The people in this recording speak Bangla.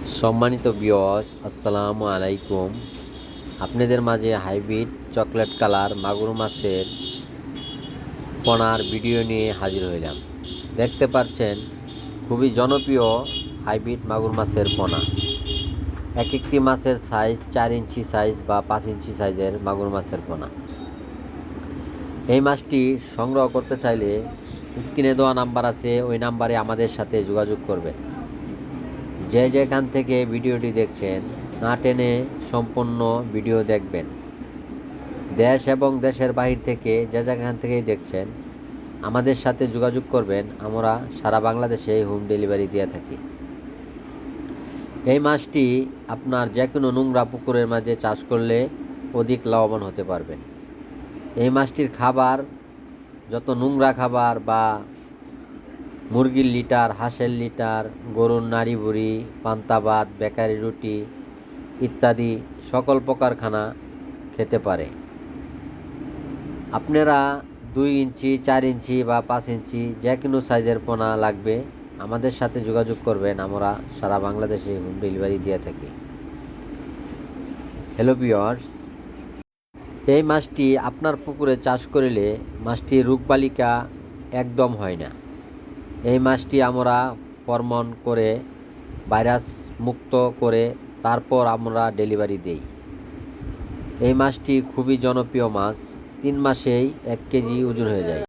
সম্মানিত ভিউয়ার্স, আসসালামু আলাইকুম। আপনাদের মাঝে হাইব্রিড চকলেট কালার মাগুর মাছের পোনার ভিডিও নিয়ে হাজির হইলাম। দেখতে পাচ্ছেন খুবই জনপ্রিয় হাইব্রিড মাগুর মাছের পোনা। এক একটি মাছের সাইজ 4 ইঞ্চি সাইজ বা 5 ইঞ্চি সাইজের মাগুর মাছের পোনা। এই মাছটি সংগ্রহ করতে চাইলে স্ক্রিনে দেওয়া নাম্বার আছে, ওই নাম্বারে আমাদের সাথে যোগাযোগ করবেন। যে যেখান থেকে ভিডিওটি দেখছেন না টেনে সম্পূর্ণ ভিডিও দেখবেন। দেশ এবং দেশের বাহির থেকে যে যেখান থেকেই দেখছেন আমাদের সাথে যোগাযোগ করবেন। আমরা সারা বাংলাদেশে হোম ডেলিভারি দিয়ে থাকি। এই মাছটি আপনার যে কোনো নোংরা পুকুরের মাঝে চাষ করলে অধিক লাভবান হতে পারবেন। এই মাছটির খাবার যত নোংরা খাবার বা মুরগির লিটার, হাঁসের লিটার, গরুর নাড়ি ভুড়ি, পান্তা ভাত, বেকারি রুটি ইত্যাদি সকল প্রকার খানা খেতে পারে। আপনারা 2 ইঞ্চি, 4 ইঞ্চি বা 5 ইঞ্চি যে কোনো সাইজের পোনা লাগবে আমাদের সাথে যোগাযোগ করবেন। আমরা সারা বাংলাদেশে হোম ডেলিভারি দিয়ে থাকি। হ্যালো ভিউয়ার্স, এই মাছটি আপনার পুকুরে চাষ করিলে মাছটি রোগবালিকা একদম হয় না। এই মাছটি আমরা ফরমন করে ভাইরাস মুক্ত করে তারপর আমরা ডেলিভারি দেই। এই মাছটি খুবই জনপ্রিয় মাছ, 3 মাসেই 1 কেজি ওজন হয়ে যায়।